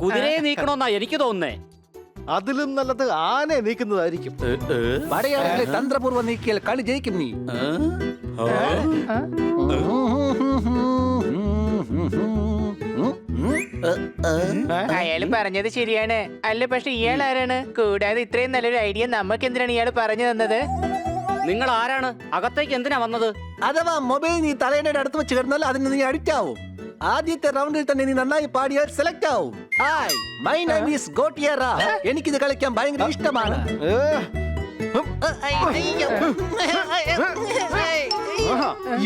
കുതിരയെ നീക്കണമെന്നാ എനിക്ക് തോന്നുന്നേ. അതിലും നല്ലത് ആനെ നീക്കുന്നതായിരിക്കും. വടയാളങ്ങളെ തന്ത്രപൂർവ്വം നീക്കിയാൽ കളി ജയിക്കും നീ. അയാള് പറഞ്ഞത് ശരിയാണ്. അല്ല, പക്ഷെ ഇയാൾ ആരാണ്? കൂടാതെ ഇത്രയും നല്ലൊരു ഐഡിയ നമുക്ക് എന്തിനാണ് ഇയാൾ പറഞ്ഞു തന്നത്? നിങ്ങൾ ആരാണ്? അകത്തേക്ക് എന്തിനാ വന്നത്? അഥവാ മൊബൈൽ നീ തലയുടെ അടുത്ത് വെച്ച് കിടന്നാൽ അതിന് നീ അഡിക്റ്റ് ആവും. ആദ്യത്തെ റൗണ്ടിൽ തന്നെ നീ നന്നായി പാടിയാൽ സെലക്ട് ആവും. ഹായ്, മൈ നെയിം ഈസ് ഗോട്ടിയറ. എനിക്കിത് കളിക്കാൻ ഭയങ്കര ഇഷ്ടമാണ്.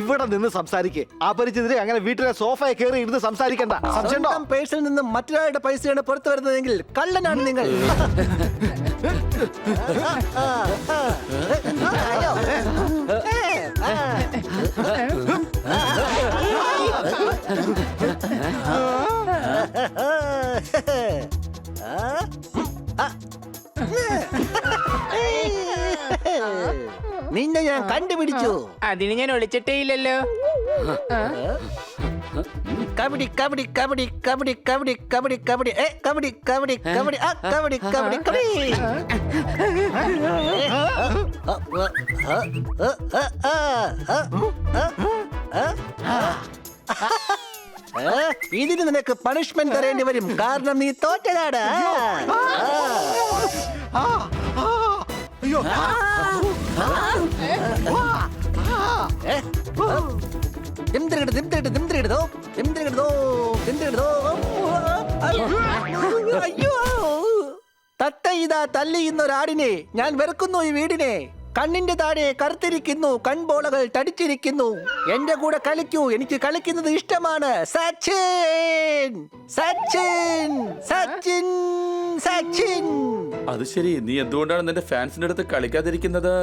ഇവിടെ നിന്ന് സംസാരിക്കേ. അപരിചിതരെ അങ്ങനെ വീട്ടിലെ സോഫയെ കയറി ഇരുന്ന് സംസാരിക്കണ്ട. സ്വന്തം പേഴ്സിൽ നിന്ന് മറ്റൊരാളുടെ പൈസയാണ് പുറത്തു വരുന്നതെങ്കിൽ കള്ളനാണ് നിങ്ങൾ. നിന്നെ ഞാൻ കണ്ടുപിടിച്ചു. അതിന് ഞാൻ ഒളിച്ചിട്ടേ ഇല്ലല്ലോ. കബഡി കബഡി കബഡി കബഡി കബഡി കബഡി കബഡി കബഡി കബഡി കബഡി കബഡി കബഡി കബഡി. ഇതിന് നിനക്ക് പണിഷ്മെന്റ് തരേണ്ടി വരും. കാരണം നീ തോറ്റതാണ്. അയ്യോ, തത്ത ഇതാ തല്ലിയുന്ന ഒരാടിനെ. ഞാൻ വെറുക്കുന്നു ഈ വീടിനെ. കണ്ണിന്റെ താഴെ കറുത്തിരിക്കുന്നു, കൺപോളകൾ തടിച്ചിരിക്കുന്നു. എന്റെ കൂടെ കളിക്കൂ, എനിക്ക് കളിക്കുന്നത് ഇഷ്ടമാണ്. സച്ചിൻ സച്ചിൻ സച്ചിൻ സച്ചിൻ. അത് ശരി, നീ എന്തുകൊണ്ടാണ് നിന്റെ ഫാൻസിന്റെ അടുത്ത് കളിക്കാതിരിക്കുന്നത്?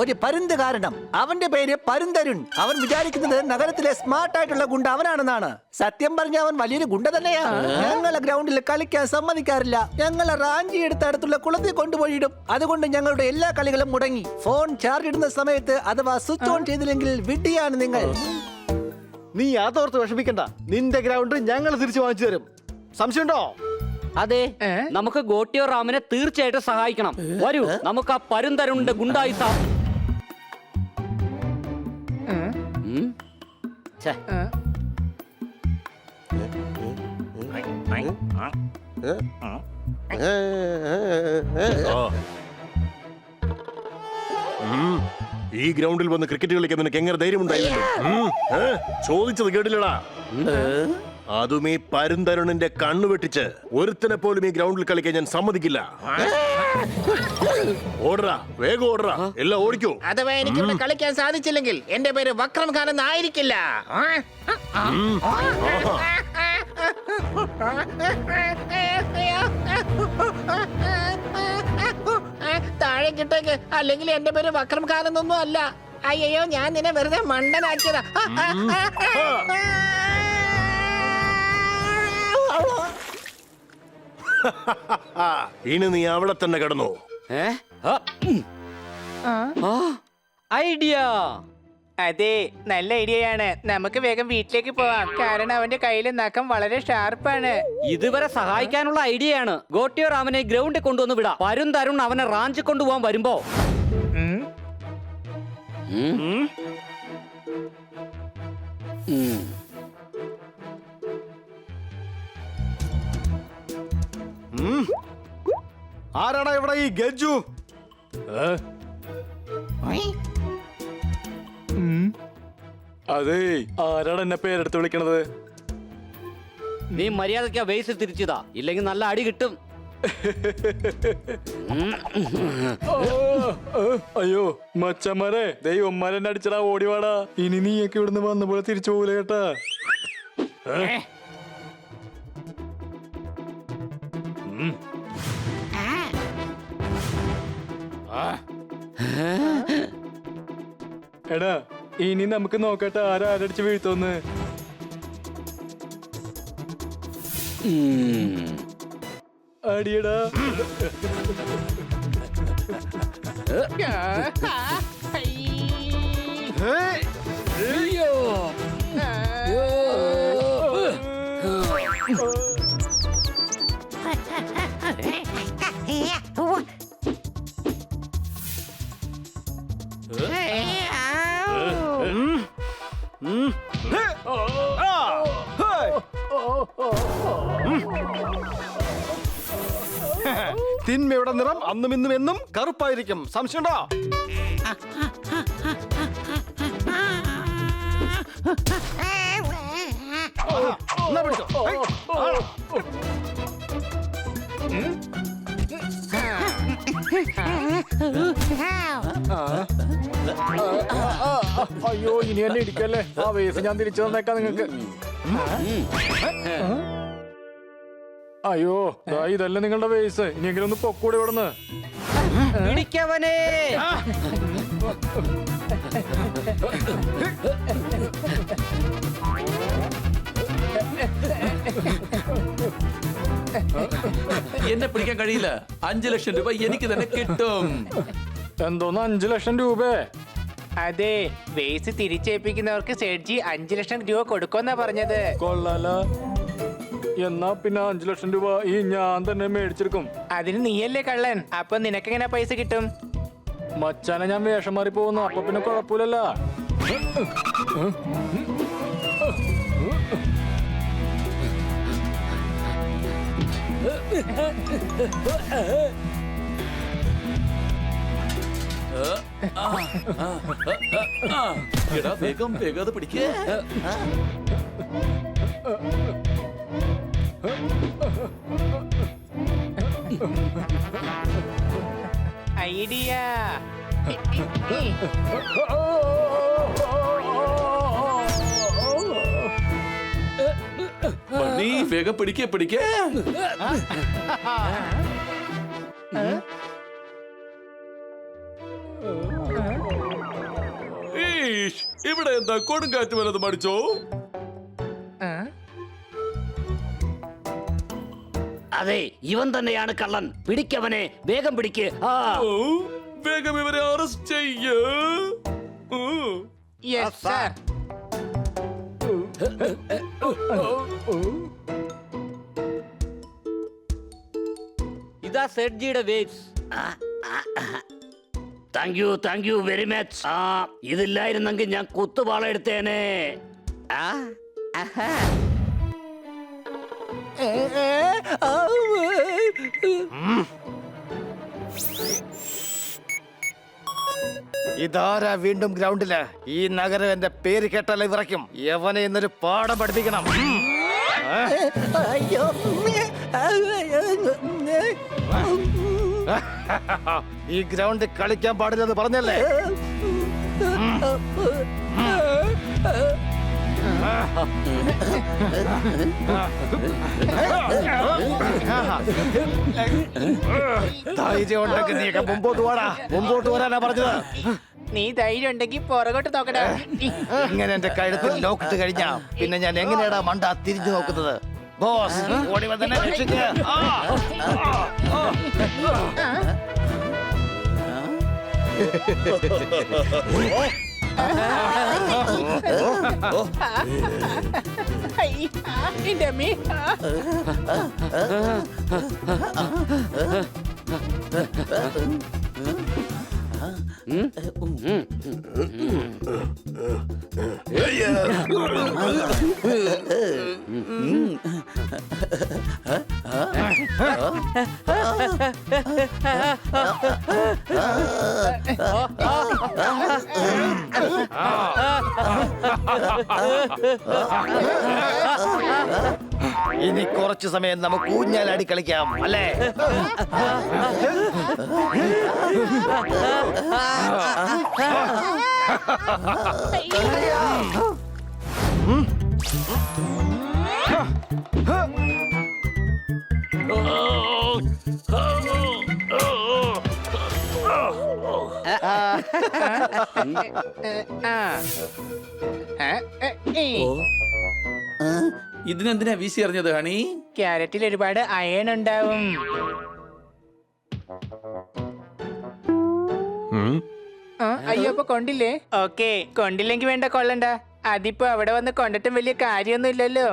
ഒരു പരുന്ത് കാരണം. അവന്റെ പേര് പരുന്തരുൺ. അവൻ വിചാരിക്കുന്നത് നഗരത്തിലെ സ്മാർട്ട് ആയിട്ടുള്ള ഗുണ്ട അവനാണെന്നാണ്. സത്യം പറഞ്ഞ അവൻ വലിയൊരു ഗുണ്ട തന്നെയാണ്. ഞങ്ങളെ ഗ്രൗണ്ടിൽ കളിക്കാൻ സമ്മതിക്കാറില്ല. ഞങ്ങളെ റാഞ്ചി എടുത്ത് അടുത്തുള്ള കുളത്തിൽ കൊണ്ടുപോയിടും. അതുകൊണ്ട് ഞങ്ങളുടെ എല്ലാ കളികളും മുടങ്ങി. ഫോൺ ചാർജ് ഇടുന്ന സമയത്ത് അഥവാ സ്വിച്ച് ഓൺ ചെയ്തില്ലെങ്കിൽ വിഡ്ഢിയാണ് നിങ്ങൾ. നീ അതോർത്ത് വിഷമിക്കണ്ട. നിന്റെ ഗ്രൗണ്ട് ഞങ്ങൾ തിരിച്ചു വാങ്ങിച്ചു തരും. സംശയമുണ്ടോ? അതെ, നമുക്ക് ഗോട്ടിയോ റാമിനെ തീർച്ചയായിട്ടും സഹായിക്കണം. വരൂ, നമുക്ക് ആ പരുന്തരുണ്ട് ഗുണ്ടായിസ. ഈ ഗ്രൗണ്ടിൽ വന്ന് ക്രിക്കറ്റ് കളിക്കാൻ നിനക്ക് എങ്ങനെ ധൈര്യമുണ്ടായിരുന്നു? ചോദിച്ചത് കേട്ടില്ലടാ. അതും ഈ പരുന്തരുണിന്റെ കണ്ണു വെട്ടിച്ച് ഒരുത്തനെ പോലും ഈ ഗ്രൗണ്ടിൽ കളിക്കാൻ ഞാൻ സമ്മതിക്കില്ല. ഓടറാ, വേഗം ഓടറാ, എല്ലാം ഓടിക്കോ. അഥവാ എനിക്ക് ഇവിടെ കളിക്കാൻ സാധിച്ചില്ലെങ്കിൽ എന്റെ പേര് വക്രം ഖാൻ എന്നായിരിക്കില്ല. താഴെ കിട്ടേക്ക്, അല്ലെങ്കിൽ എന്റെ പേര് വക്രം ഖാൻ എന്നൊന്നും അല്ല. അയ്യോ, ഞാൻ നിന്നെ വെറുതെ മണ്ടനാക്കിയതാ. ഇനി നീ അവിടെ തന്നെ കിടന്നു. ഐഡിയ. അതെ, നല്ല ഐഡിയയാണ്. നമുക്ക് വേഗം വീട്ടിലേക്ക് പോവാം. കാരണം അവന്റെ കയ്യിലെ നഖം വളരെ ഷാർപ്പാണ്. ഇതുവരെ സഹായിക്കാനുള്ള ഐഡിയയാണ്. ഗോട്ടിയോ റാമിനെ ഗ്രൗണ്ടിൽ കൊണ്ടുവന്ന് വിടാം. പരുന്തരുൺ അവനെ റാഞ്ചി കൊണ്ടുപോകാൻ വരുമ്പോ ആരാടാ ഇവിടെ ഈ ഗജ്ജു? അതെ, ആരാണ് എന്നെ പേരെടുത്ത് വിളിക്കണത്? നീ മര്യാദയ്ക്ക് വേസ്റ്റ് തിരിച്ചതാ, ഇല്ലെങ്കിൽ നല്ല അടി കിട്ടും. അയ്യോ മച്ചന്മാരെ, ദൈവന്മാരെന്നെ അടിച്ചടാ, ഓടിവാടാ. ഇനി നീയൊക്കെ ഇവിടുന്ന് വന്ന പോലെ തിരിച്ചു പോകൂല കേട്ടാ. എടാ, ഇനി നമുക്ക് നോക്കട്ടെ ആരടിച്ച് വീഴ്ത്തോന്ന്. അടിയടാ. തിന്മയുടെ നിറം അന്നും ഇന്നും എന്നും കറുപ്പായിരിക്കും. സംശയമുണ്ടോ? എന്നാ പിടിച്ചോ. ഹേയ്. അയ്യോ ഇനി എന്നെ ഇടിക്കല്ലേ. ആ വേസ് ഞാൻ തിരിച്ചു തന്നേക്കാം നിങ്ങക്ക്. അയ്യോ ദാ ഇതല്ലേ നിങ്ങളുടെ വേസ്. ഇനിയെങ്കിലും ഒന്ന് പൊക്കൂടെ ഇവിടുന്ന്. പിടിക്കവനെ. എന്നെ പിടിക്കാൻ കഴിയില്ല. 5 ലക്ഷം രൂപ എനിക്ക് തന്നെ കിട്ടും. എന്തോന്ന് 5 ലക്ഷം രൂപ? അതെ, വേസ് തിരിച്ചേൽപ്പിക്കുന്നവർക്ക് സെഡ്ജി 5 ലക്ഷം രൂപ കൊടുക്കുമെന്നാ പറഞ്ഞത്. കൊള്ളാല. എന്നാ പിന്നെ 5 ലക്ഷം രൂപ ഈ ഞാൻ തന്നെ മേടിച്ചെടുക്കും. അതിന് നീയല്ലേ കള്ളൻ, അപ്പൊ നിനക്കെങ്ങനെ പൈസ കിട്ടും? മച്ചാനെ ഞാൻ വേഷം മാറി പോകുന്നു. അപ്പൊ പിന്നെ കുഴപ്പമില്ലല്ല. എടാ വേഗം വേഗം അത് പിടിക്കേ. ഐഡിയ. നീ വേഗം പിടിക്കേ പിടിക്കേ. ഈഷ്, ഇവിടെ എന്താ കൊടുങ്കാറ്റ് വല്ലതും അടിച്ചോ? അതെ, ഇവൻ തന്നെയാണ് കള്ളൻ. പിടിക്കവനെ, വേഗം പിടിക്ക്. ആ ഓ, വേഗം ഇവരെ അറസ്റ്റ് ചെയ്യ്. ഓ. Yes sir. ഇതാ സെഡ്ജിയുടെ വേബ്സ്. Thank you very much. ആ ഇതില്ലായിരുന്നെങ്കിൽ ഞാൻ കുത്തുപാള എടുത്തേനെ. ആ ആഹാ. ഇതാരാ വീണ്ടും ഗ്രൗണ്ടില്? ഈ നഗരം എന്റെ പേര് കേട്ടാലേ വിറയ്ക്കും. യവനെ ഇന്നൊരു പാഠം പഠിപ്പിക്കണം. അയ്യോ. ഈ ഗ്രൗണ്ടിൽ കളിക്കാൻ പാടില്ലെന്ന് പറഞ്ഞല്ലേ? ധൈര്യം ഉണ്ടെങ്കിൽ നീയൊക്കെ മുമ്പോട്ട് വരാനാ പറഞ്ഞത്. നീ ധൈര്യം ഉണ്ടെങ്കിൽ പുറകോട്ട് നോക്കടാ. ഇങ്ങനെ എന്റെ കഴുത്തിൽ ലോക്കിട്ട് കഴിഞ്ഞാ പിന്നെ ഞാൻ എങ്ങനെയാടാ മണ്ട തിരിഞ്ഞു നോക്കുന്നത്? ബോസ് ഓടി വന്നെ രക്ഷിക്ക്. എന്റെ അമ്മേ. ഇനി കുറച്ചു സമയം നമുക്ക് ഊഞ്ഞാലാടി കളിക്കാം അല്ലേ? ഇതിനെന്തിനാ വീശി എറിഞ്ഞത് ഹണി? ക്യാരറ്റിൽ ഒരുപാട് അയൺ ഉണ്ടാവും. അയ്യോ അപ്പൊ കൊണ്ടില്ലേ? ഓക്കെ, കൊണ്ടില്ലെങ്കി വേണ്ട, കൊള്ളണ്ട. അതിപ്പോ അവിടെ വന്ന് കൊണ്ടിട്ടും വലിയ കാര്യമൊന്നും ഇല്ലല്ലോ.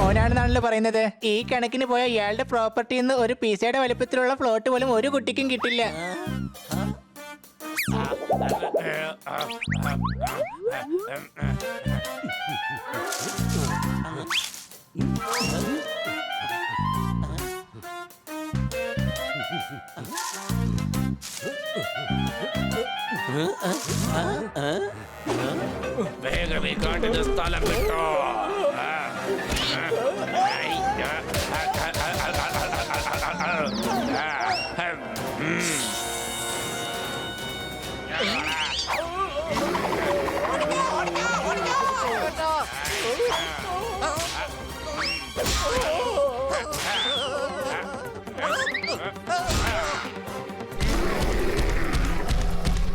ഓനാണെന്നാണല്ലോ പറയുന്നത്. ഈ കണക്കിന് പോയ ഇയാളുടെ പ്രോപ്പർട്ടിയിൽ നിന്ന് ഒരു പിസയുടെ വലിപ്പത്തിലുള്ള പ്ലോട്ട് പോലും ഒരു കുട്ടിക്കും കിട്ടില്ല. വേഗം ഈ കാട്ടിന് സ്ഥലം വിട്ടോ.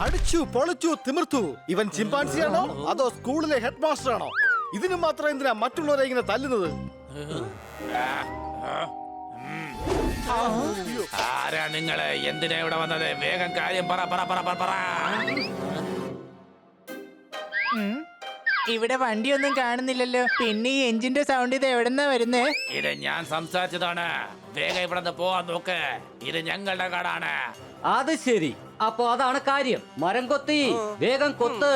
അടിച്ചു പൊളിച്ചു തിമിർത്തു. ഇവൻ ചിമ്പാൻസിയാണോ അതോ സ്കൂളിലെ ഹെഡ് മാസ്റ്റർ ആണോ? ഇതിന് മാത്രം എന്തിനാ മറ്റുള്ളവരെ ഇങ്ങനെ തല്ലുന്നത്? ആരാ നിങ്ങള്? എന്തിനാ ഇവിടെ വന്നത്? വേഗം കാര്യം പറ പറ പറ പറ പറ. ഇവിടെ വണ്ടിയൊന്നും കാണുന്നില്ലല്ലോ. പിന്നെ ഈ എഞ്ചിന്റെ സൗണ്ട് ഇത് എവിടെന്നാ വരുന്നേ? ഇത് ഞാൻ സംസാരിച്ചതാണ്. വേഗം ഇവിടെ നിന്ന് പോവാൻ നോക്ക്. ഇത് ഞങ്ങളുടെ കാടാണ്. അത് ശരി, അപ്പൊ അതാണ് കാര്യം. മരം കൊത്തി, വേഗം കൊത്ത്.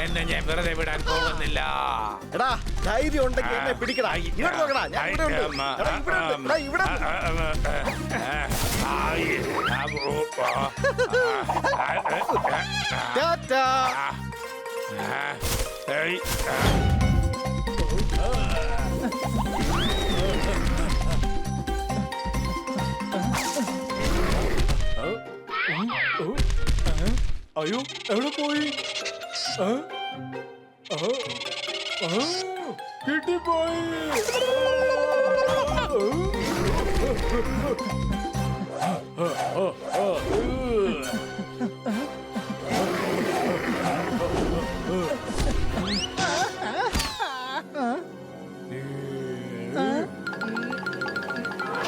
എന്നെ ഞാൻ വെറുതെ വിടാൻ പോകുന്നില്ല. എടാ ധൈര്യം ഉണ്ടെങ്കിൽ എന്നെ പിടിക്കടാ. ഇവിടെ നോക്കടാ, ഞാൻ ഇവിടെ ഉണ്ട്. എടാ, ഇവിടെ ഉണ്ട്. എടാ, ഇവിടെ ഉണ്ട്. ടാറ്റാ. അയ്യോ എവിടെ പോയി? കിട്ടിപ്പോയി.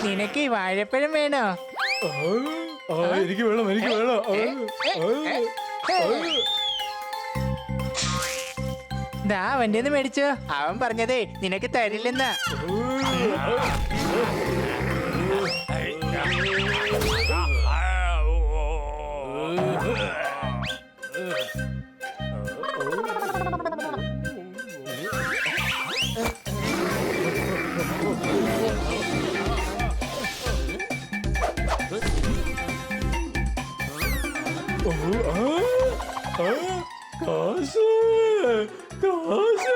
നിനക്ക് ഈ വാഴപ്പഴം വേണോ? എനിക്ക് വേണം, എനിക്ക് വേണം. ദാ അവന്റെ ഒന്ന് മേടിച്ചോ. അവൻ പറഞ്ഞതേ നിനക്ക് തരില്ലെന്നാ. കാശ് കാശ്.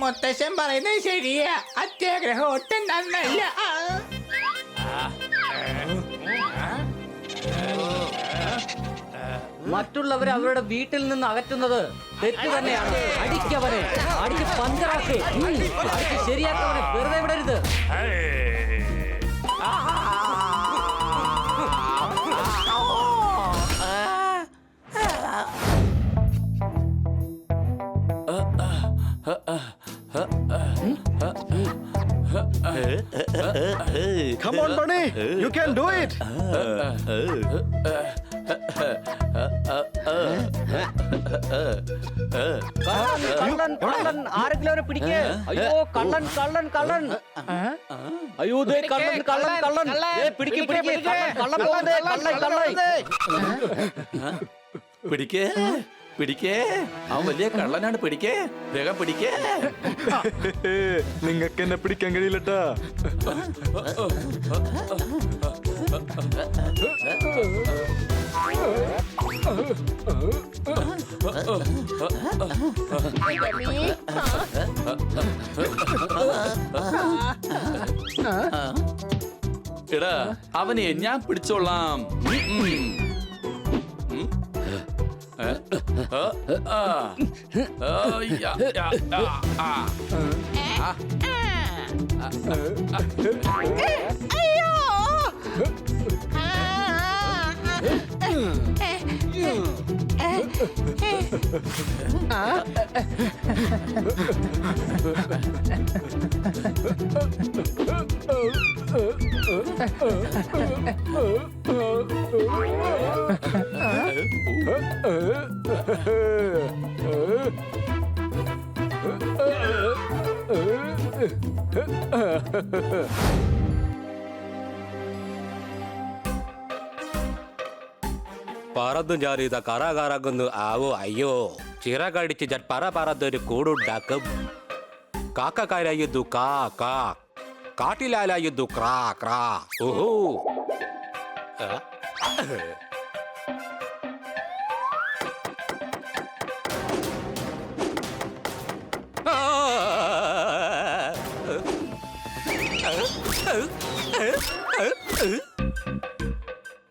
മുത്തശ്ശൻ പറയുന്നത് ശരിയാ. അത്യാഗ്രഹം ഒട്ടും നന്നല്ല. മറ്റുള്ളവരെ അവരുടെ വീട്ടിൽ നിന്ന് അകറ്റുന്നത് തെറ്റ് തന്നെയാണ്. അടിക്കവനെ, അടിക്ക് പഞ്ചറാക്ക്, അടിക്ക് ശരിയാക്കവനെ, വെറുതെ വിടരുത്. Come on, Bunny. You can do it. കള്ളൻ കള്ളൻ ആരെങ്കിലും അവരെ പിടിക്കേ. അയ്യോ കള്ളൻ കള്ളൻ കള്ളൻ. അയ്യോ ദേ കള്ളൻ കള്ളൻ കള്ളൻ. പിടിക്ക് പിടിക്ക് കള്ളൻ പോകുന്നേ കള്ളൻ കള്ളൻ. പിടിക്കേ പിടിക്കേ, അവൻ വലിയ കള്ളനാണ്. പിടിക്കേ, വേഗം പിടിക്കേ. നിങ്ങൾക്ക് എന്നെ പിടിക്കാൻ കഴിയില്ലട്ടാ. എടാ അവനെ ഞാൻ പിടിച്ചോളാം. പറന്നു ഞാനിതാ കറകറങ്ങുന്നു. ആവോ അയ്യോ, ചിറകടിച്ച് ഞാൻ പറന്നൊരു കൂടുണ്ടാക്കും. കാക്കക്കാരായുന്നു കാ കാ, കാട്ടിലാലായുന്നു ക്രാ ക്രാ. ഓഹോ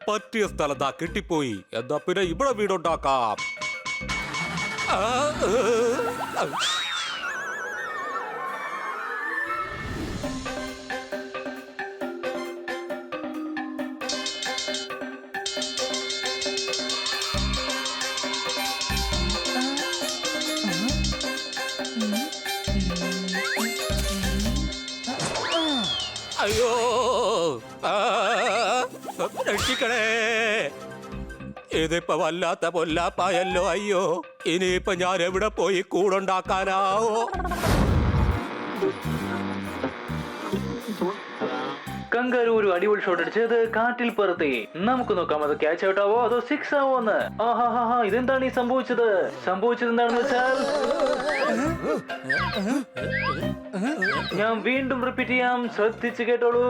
പറ്റിയ സ്ഥലത്താ കിട്ടിപ്പോയി. എന്നാ പിന്നെ ഇവിടെ വീടുണ്ടാക്കാം. അയ്യോ രക്ഷിക്കണേ, ഇതിപ്പോ വല്ലാത്ത പൊല്ലാപ്പായല്ലോ. അയ്യോ, ഇനിയിപ്പൊ ഞാൻ എവിടെ പോയി കൂടുണ്ടാക്കാനാവോ? കങ്കാരു ഒരു അടിപൊളി ഷോട്ട് അടിച്ചത് കാറ്റിൽ പറത്തി. നമുക്ക് നോക്കാം അത് ക്യാച്ച് ഔട്ട് ആവോ അതോ സിക്സ് ആവോ എന്ന്. ആഹാ, ഇതെന്താണ് ഈ സംഭവിച്ചത് എന്താണെന്ന് വെച്ചാൽ, ഞാൻ വീണ്ടും റിപ്പീറ്റ് ചെയ്യാം, ശ്രദ്ധിച്ചു കേട്ടോളൂ.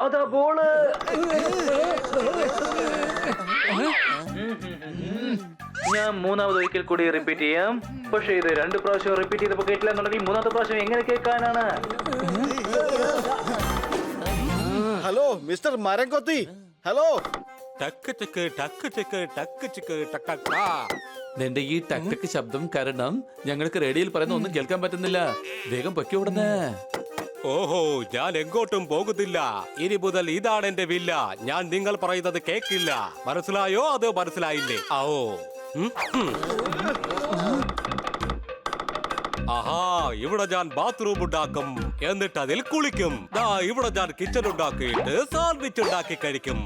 അതാ ബോള്. ഞാൻ മൂന്നാമത് ഒരിക്കൽ കൂടി റിപ്പീറ്റ് ചെയ്യാം. പക്ഷേ ഇത് 2 പ്രാവശ്യം റിപ്പീറ്റ് ചെയ്തപ്പോ കേട്ടില്ല എന്നുണ്ടെങ്കിൽ 3ാമത്തെ പ്രാവശ്യം എങ്ങനെ കേൾക്കാനാണ്? ഹലോ മിസ്റ്റർ മരംകൊത്തി. ഹലോ. ടക്ക് ചിക്ക് ടക്ക് ചിക്ക് ടക്ക് ചിക്ക് ടക്കാ. നിന്റെ ഈ ടക്ടക്ക് ശബ്ദം കാരണം ഞങ്ങൾക്ക് റേഡിയോയിൽ പറയുന്ന ഒന്നും കേൾക്കാൻ പറ്റുന്നില്ല. വേഗം പൊക്കി വിടുന്നേ. ഓഹോ, ഞാൻ എങ്ങോട്ടും പോകുന്നില്ല. ഇനി മുതൽ ഇതാണ് എന്റെ വില്ല. ഞാൻ നിങ്ങൾ പറയുന്നത് കേക്കില്ല. മനസ്സിലായോ? അത് മനസ്സിലായില്ലേ? ഓ ആഹാ, ഇവിടെ ഞാൻ ബാത്റൂം ഉണ്ടാക്കും, എന്നിട്ട് അതിൽ കുളിക്കും. ദാ ഇവിടെ ഞാൻ കിച്ചൺ ഉണ്ടാക്കിയിട്ട് സാൻഡ്വിച്ച് ഉണ്ടാക്കി കഴിക്കും.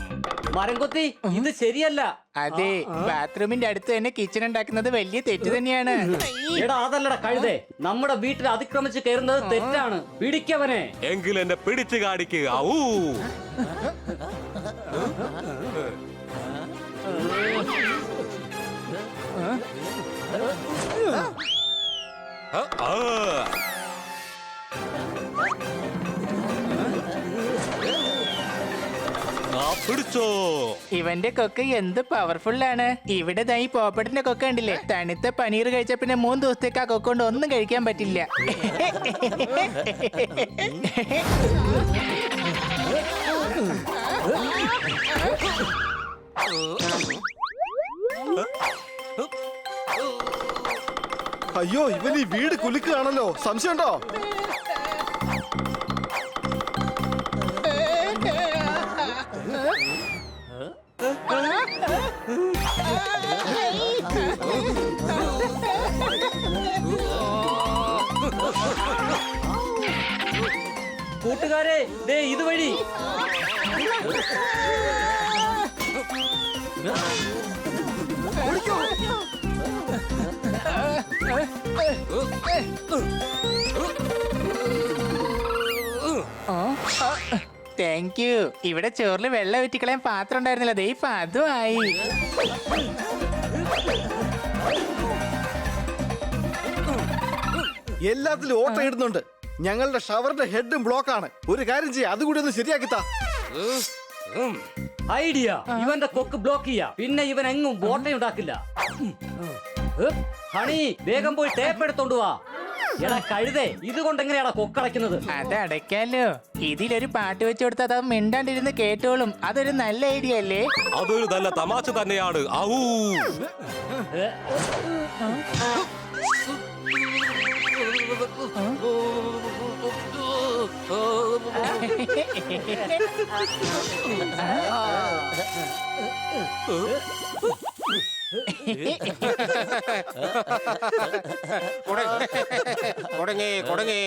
മരംകൊത്തി, ഇത് ശരിയല്ല. അതെ, ബാത്റൂമിന്റെ അടുത്ത് തന്നെ കിച്ചൺ ഉണ്ടാക്കുന്നത് വലിയ തെറ്റ് തന്നെയാണ്. എടാ അതല്ലടാ കഴുതേ, നമ്മുടെ വീട്ടിൽ അതിക്രമിച്ച് കയറുന്നത് തെറ്റാണ്. പിടിക്കവനെ. എങ്കിൽ എന്നെ പിടിച്ചു കാണിക്കുക. ഊ പിടിച്ചോ. ഇവന്റെ കൊക്ക് എന്ത് പവർഫുൾ ആണ്. ഇവിടെ ദാ ഈ പോപ്പട്ടിന്റെ കൊക്ക കണ്ടില്ലേ? തണുത്ത പനീർ കഴിച്ച പിന്നെ 3 ദിവസത്തേക്ക് ആ കൊക്ക കൊണ്ട് ഒന്നും കഴിക്കാൻ പറ്റില്ല. അയ്യോ, ഇവൻ ഈ വീട് കുലുക്കുകയാണല്ലോ. സംശയമുണ്ടോ? കൂട്ടുകാരെ ദേ ഇതുവഴി. Thank you. ഇവിടെ ചോറിൽ വെള്ളം ഊറ്റിക്കളയാൻ പാത്രം ഉണ്ടായിരുന്നില്ല, ദേ ഇപ്പൊ അതും ആയി. എല്ലാത്തിലും ഓട്ടം ഇടുന്നുണ്ട്. ഞങ്ങളുടെ ഷവറിന്റെ ഹെഡും ബ്ലോക്കാണ്. ഒരു കാര്യം ചെയ്യാം, അതുകൂടി ഒന്ന് ശരിയാക്കിത്താ. ഐഡിയ, ഇവന്റെ കൊക്ക് ബ്ലോക്ക് ചെയ്യാ, പിന്നെ ഇവൻ എങ്ങും ബോട്ടയുണ്ടാക്കില്ല. ഹണി, വേഗം പോയി ടേപ്പ് എടുത്തോണ്ട് വാ. എടാ കഴുതേ, ഇതുകൊണ്ട് എങ്ങനെയാടാ കൊക്കടയ്ക്കുന്നത്? അത് അടയ്ക്കാലോ. ഇതിലൊരു പാട്ട് വെച്ച് കൊടുത്താൽ അത് മിണ്ടാണ്ടിരുന്ന് കേട്ടോളും. അതൊരു നല്ല ഐഡിയ അല്ലേ? അതൊരു നല്ല തമാശ തന്നെയാണ്. ഔ കൊടങ്ങി